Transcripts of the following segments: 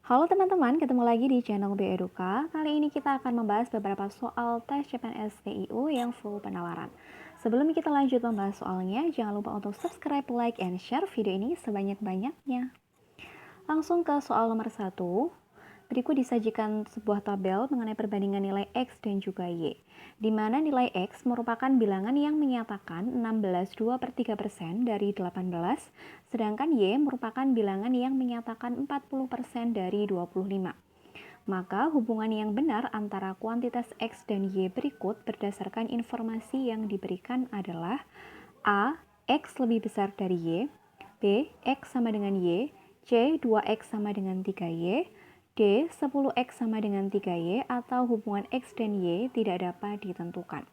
Halo teman-teman, ketemu lagi di channel B Eduka. Kali ini kita akan membahas beberapa soal tes CPNS TIU yang full penalaran. Sebelum kita lanjut membahas soalnya, jangan lupa untuk subscribe, like, and share video ini sebanyak-banyaknya. Langsung ke soal nomor 1. Berikut disajikan sebuah tabel mengenai perbandingan nilai X dan juga Y, di mana nilai X merupakan bilangan yang menyatakan 16,2/3% dari 18, sedangkan Y merupakan bilangan yang menyatakan 40% dari 25. Maka hubungan yang benar antara kuantitas X dan Y berikut berdasarkan informasi yang diberikan adalah A. X lebih besar dari Y, B. X sama dengan Y, C. 2X sama dengan 3Y, D. 10X sama dengan 3Y, atau hubungan X dan Y tidak dapat ditentukan.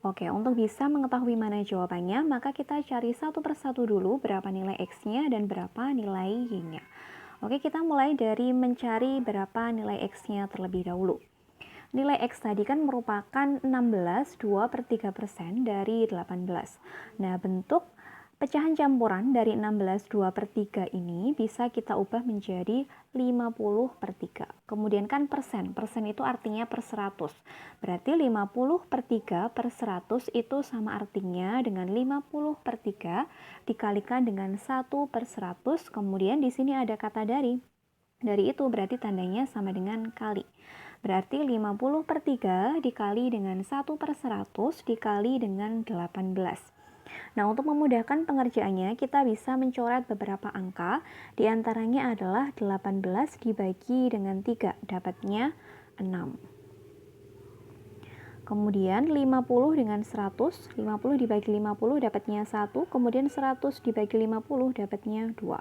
Oke, untuk bisa mengetahui mana jawabannya, maka kita cari satu persatu dulu berapa nilai X-nya dan berapa nilai Y-nya. Oke, kita mulai dari mencari berapa nilai X-nya terlebih dahulu. Nilai X tadi kan merupakan 16,2/3% dari 18. Nah, bentuk pecahan campuran dari 16,2/3 ini bisa kita ubah menjadi 50/3. Kemudian kan persen. Persen itu artinya per 100. Berarti 50/3/100 itu sama artinya dengan 50/3 dikalikan dengan 1/100. Kemudian di sini ada kata dari. Dari itu berarti tandanya sama dengan kali. Berarti 50/3 dikali dengan 1/100 dikali dengan 18. Nah, untuk memudahkan pengerjaannya, kita bisa mencoret beberapa angka. Di antaranya adalah 18 dibagi dengan 3, dapatnya 6. Kemudian 50 dengan 100, 50 dibagi 50 dapatnya 1, kemudian 100 dibagi 50 dapatnya 2.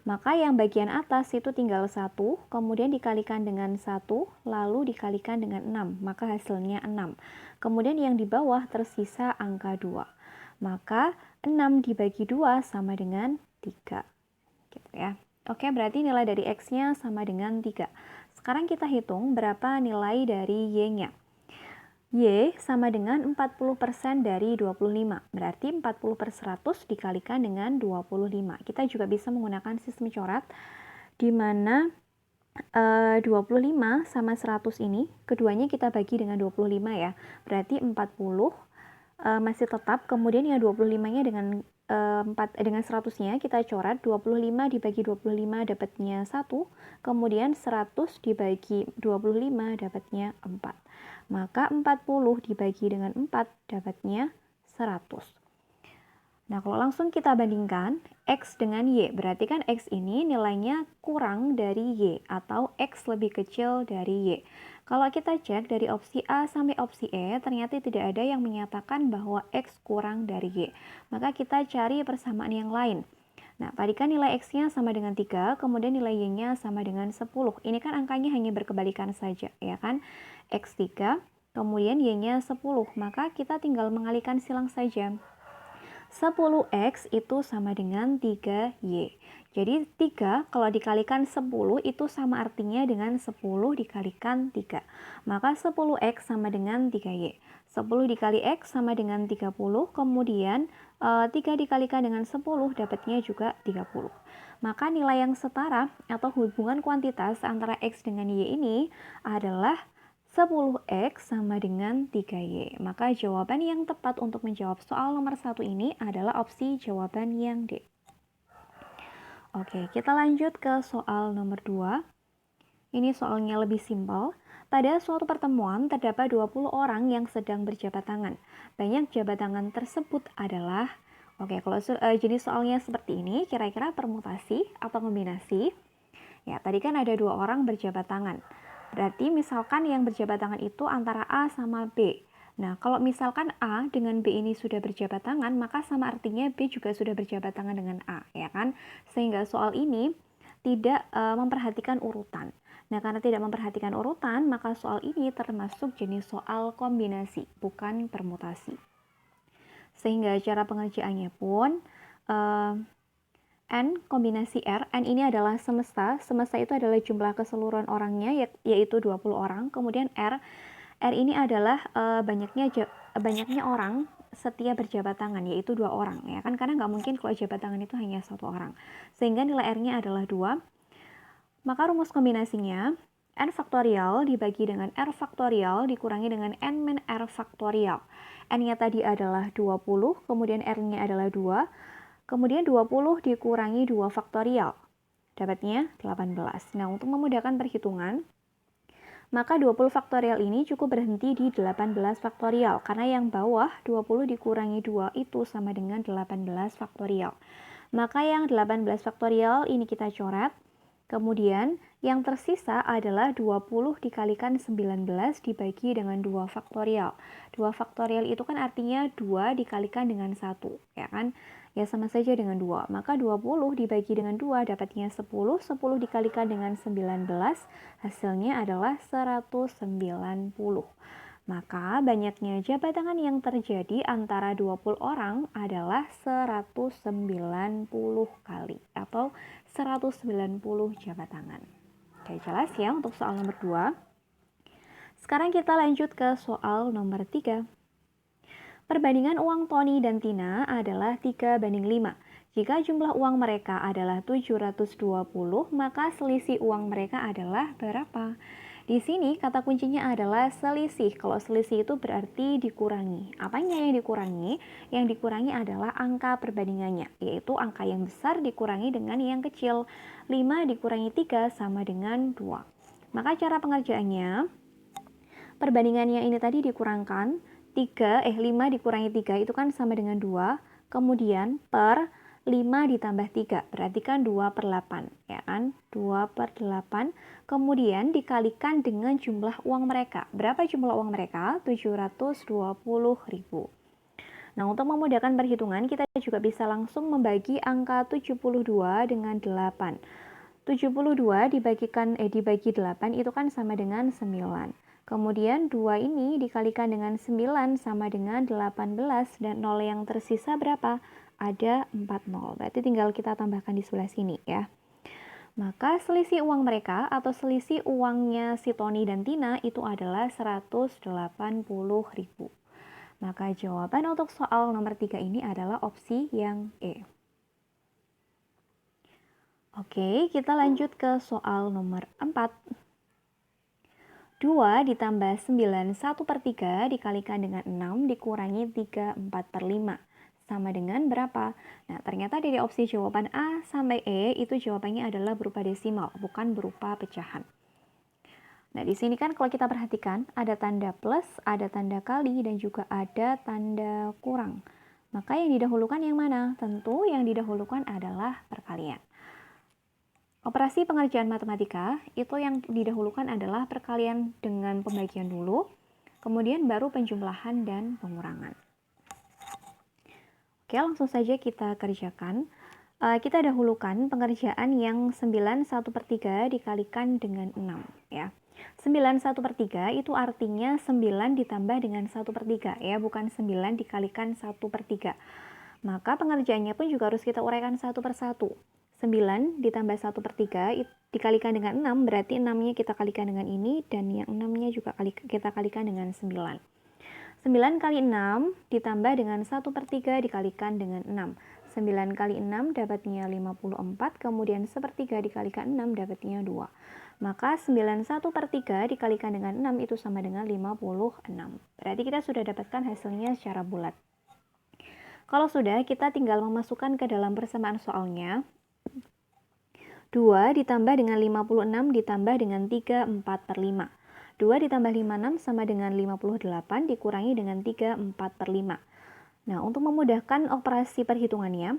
Maka yang bagian atas itu tinggal 1, kemudian dikalikan dengan 1, lalu dikalikan dengan 6, maka hasilnya 6. Kemudian yang di bawah tersisa angka 2. Maka 6 dibagi 2 sama dengan 3. Gitu ya. Oke, berarti nilai dari X-nya sama dengan 3. Sekarang kita hitung berapa nilai dari Y-nya. Y sama dengan 40% dari 25. Berarti 40/100 dikalikan dengan 25. Kita juga bisa menggunakan sistem coret di mana 25 sama 100 ini, keduanya kita bagi dengan 25 ya. Berarti 40 masih tetap, kemudian yang 25-nya dengan 100-nya kita coret. 25 dibagi 25 dapatnya 1, kemudian 100 dibagi 25 dapatnya 4. Maka 40 dibagi dengan 4 dapatnya 100. Nah, kalau langsung kita bandingkan X dengan Y, berarti kan X ini nilainya kurang dari Y, atau X lebih kecil dari Y. Kalau kita cek dari opsi A sampai opsi E, ternyata tidak ada yang menyatakan bahwa X kurang dari Y. Maka kita cari persamaan yang lain. Nah, tadi kan nilai X-nya sama dengan 3, kemudian nilai Y-nya sama dengan 10. Ini kan angkanya hanya berkebalikan saja, ya kan? X 3, kemudian Y-nya 10. Maka kita tinggal mengalihkan silang saja. 10X itu sama dengan 3Y. Jadi 3 kalau dikalikan 10 itu sama artinya dengan 10 dikalikan 3. Maka 10X sama dengan 3Y. 10 dikali X sama dengan 30, kemudian 3 dikalikan dengan 10 dapatnya juga 30. Maka nilai yang setara atau hubungan kuantitas antara X dengan Y ini adalah 10X sama dengan 3Y. Maka jawaban yang tepat untuk menjawab soal nomor 1 ini adalah opsi jawaban yang D. Oke, kita lanjut ke soal nomor 2. Ini soalnya lebih simpel. Pada suatu pertemuan terdapat 20 orang yang sedang berjabat tangan. Banyak jabat tangan tersebut adalah, kalau jenis soalnya seperti ini, kira-kira permutasi atau kombinasi. Ya, tadi kan ada 2 orang berjabat tangan. Berarti misalkan yang berjabat tangan itu antara A sama B. Nah, kalau misalkan A dengan B ini sudah berjabat tangan, maka sama artinya B juga sudah berjabat tangan dengan A, ya kan? Sehingga soal ini tidak memperhatikan urutan. Nah, karena tidak memperhatikan urutan, maka soal ini termasuk jenis soal kombinasi, bukan permutasi. Sehingga cara pengerjaannya pun N kombinasi R, N ini adalah semesta. Semesta itu adalah jumlah keseluruhan orangnya, yaitu 20 orang. Kemudian R ini adalah banyaknya orang setia berjabat tangan, yaitu 2 orang. Ya kan, karena nggak mungkin kalau jabat tangan itu hanya 1 orang. Sehingga nilai R-nya adalah 2. Maka rumus kombinasinya, n faktorial dibagi dengan r faktorial dikurangi dengan n min r faktorial. N-nya tadi adalah 20, kemudian r-nya adalah 2, kemudian 20 dikurangi 2 faktorial. Dapatnya 18. Nah, untuk memudahkan perhitungan, maka 20 faktorial ini cukup berhenti di 18 faktorial, karena yang bawah 20 dikurangi 2 itu sama dengan 18 faktorial. Maka yang 18 faktorial ini kita coret, kemudian yang tersisa adalah 20 dikalikan 19 dibagi dengan 2 faktorial. 2 faktorial itu kan artinya 2 dikalikan dengan 1, ya kan? Ya sama saja dengan 2. Maka 20 dibagi dengan 2 dapatnya 10. 10 dikalikan dengan 19, hasilnya adalah 190. Maka banyaknya jabat tangan yang terjadi antara 20 orang adalah 190 kali atau 190 jabat tangan. Oke, jelas ya untuk soal nomor 2. Sekarang kita lanjut ke soal nomor 3. Perbandingan uang Tony dan Tina adalah 3:5. Jika jumlah uang mereka adalah 720, maka selisih uang mereka adalah berapa? Di sini kata kuncinya adalah selisih. Kalau selisih itu berarti dikurangi. Apanya yang dikurangi? Yang dikurangi adalah angka perbandingannya, yaitu angka yang besar dikurangi dengan yang kecil. 5 dikurangi 3 sama dengan 2. Maka cara pengerjaannya, perbandingannya ini tadi dikurangkan, 5 dikurangi 3 itu kan sama dengan 2, kemudian per 5 ditambah 3, berarti kan 2/8, ya kan? 2/8, kemudian dikalikan dengan jumlah uang mereka. Berapa jumlah uang mereka? 720.000. Nah, untuk memudahkan perhitungan, kita juga bisa langsung membagi angka 72 dengan 8. 72 dibagi 8 itu kan sama dengan 9. Kemudian 2 ini dikalikan dengan 9 sama dengan 18 dan 0 yang tersisa berapa? Ada 40. Berarti tinggal kita tambahkan di sebelah sini ya. Maka selisih uang mereka atau selisih uangnya si Tony dan Tina itu adalah 180.000. Maka jawaban untuk soal nomor 3 ini adalah opsi yang E. Oke, kita lanjut ke soal nomor 4. 2 ditambah 9 1/3 dikalikan dengan 6 dikurangi 3 4/5 sama dengan berapa? Nah, ternyata dari opsi jawaban A sampai E itu jawabannya adalah berupa desimal, bukan berupa pecahan. Nah, di sini kan kalau kita perhatikan ada tanda plus, ada tanda kali, dan juga ada tanda kurang. Maka yang didahulukan yang mana? Tentu yang didahulukan adalah perkalian. Operasi pengerjaan matematika itu yang didahulukan adalah perkalian dengan pembagian dulu, kemudian baru penjumlahan dan pengurangan. Oke, langsung saja kita kerjakan. Kita dahulukan pengerjaan yang 9 1/3 dikalikan dengan 6 ya. 9 1/3 itu artinya 9 ditambah dengan 1/3 ya, bukan 9 dikalikan 1/3. Maka pengerjaannya pun juga harus kita uraikan satu per satu. 9 ditambah 1/3 dikalikan dengan 6, berarti 6-nya kita kalikan dengan ini, dan yang 6-nya juga kita kalikan dengan 9. 9 kali 6 ditambah dengan 1/3 dikalikan dengan 6. 9 kali 6 dapatnya 54, kemudian 1/3 dikalikan 6 dapatnya 2. Maka 9 1/3 dikalikan dengan 6 itu sama dengan 56. Berarti kita sudah dapatkan hasilnya secara bulat. Kalau sudah, kita tinggal memasukkan ke dalam persamaan soalnya. 2 ditambah dengan 56 ditambah dengan 3 4/5. 2 ditambah 56 sama dengan 58 dikurangi dengan 3 4/5. Nah, untuk memudahkan operasi perhitungannya,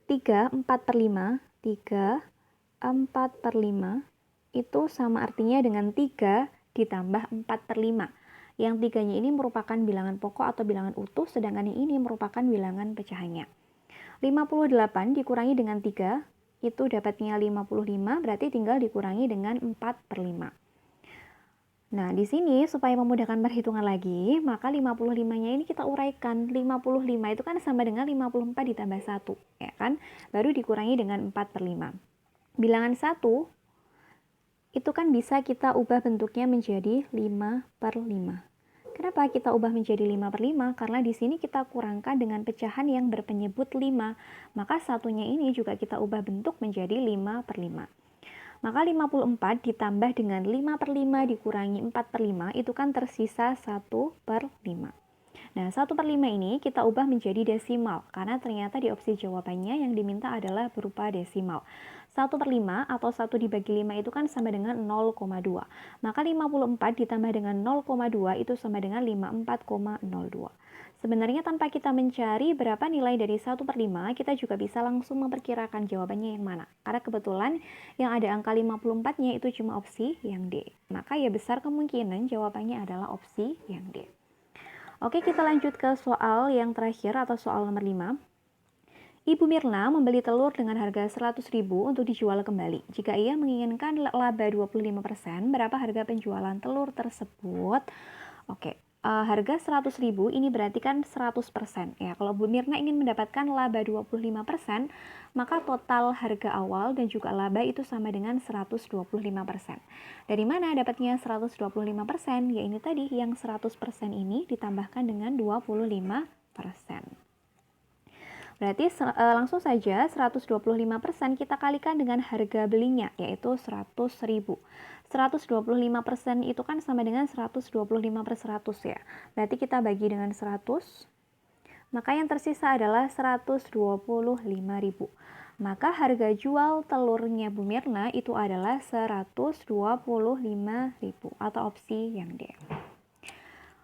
3 4/5 itu sama artinya dengan 3 ditambah 4/5. Yang 3-nya ini merupakan bilangan pokok atau bilangan utuh, sedangkan yang ini merupakan bilangan pecahannya. 58 dikurangi dengan 3, itu dapatnya 55, berarti tinggal dikurangi dengan 4/5. Nah, di sini supaya memudahkan perhitungan lagi, maka 55-nya ini kita uraikan. 55 itu kan sama dengan 54 ditambah 1, ya kan? Baru dikurangi dengan 4/5. Bilangan 1 itu kan bisa kita ubah bentuknya menjadi 5/5. Kenapa kita ubah menjadi 5/5? Karena di sini kita kurangkan dengan pecahan yang berpenyebut 5. Maka satunya ini juga kita ubah bentuk menjadi 5/5. Maka 54 ditambah dengan 5/5 dikurangi 4/5 itu kan tersisa 1/5. Nah, 1/5 ini kita ubah menjadi desimal, karena ternyata di opsi jawabannya yang diminta adalah berupa desimal. 1/5 atau 1 dibagi 5 itu kan sama dengan 0,2. Maka 54 ditambah dengan 0,2 itu sama dengan 54,02. Sebenarnya tanpa kita mencari berapa nilai dari 1/5, kita juga bisa langsung memperkirakan jawabannya yang mana. Karena kebetulan yang ada angka 54-nya itu cuma opsi yang D. Maka ya besar kemungkinan jawabannya adalah opsi yang D. Oke, kita lanjut ke soal yang terakhir atau soal nomor 5. Ibu Mirna membeli telur dengan harga 100.000 untuk dijual kembali. Jika ia menginginkan laba 25%, berapa harga penjualan telur tersebut? Oke, harga 100.000 ini berarti kan 100%. Ya, kalau Bu Mirna ingin mendapatkan laba 25%, maka total harga awal dan juga laba itu sama dengan 125%. Dari mana dapatnya 125%? Ya ini tadi, yang 100% ini ditambahkan dengan 25%. Berarti langsung saja 125% kita kalikan dengan harga belinya, yaitu 100.000. 125% itu kan sama dengan 125/100 ya. Berarti kita bagi dengan 100, maka yang tersisa adalah 125.000. Maka harga jual telurnya Bu Mirna itu adalah 125.000 atau opsi yang D.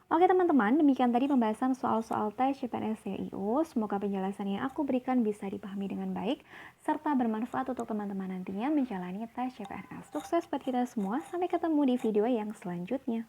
Oke teman-teman, demikian tadi pembahasan soal-soal tes CPNS CIO. Semoga penjelasan yang aku berikan bisa dipahami dengan baik, serta bermanfaat untuk teman-teman nantinya menjalani tes CPNS. Sukses buat kita semua, sampai ketemu di video yang selanjutnya.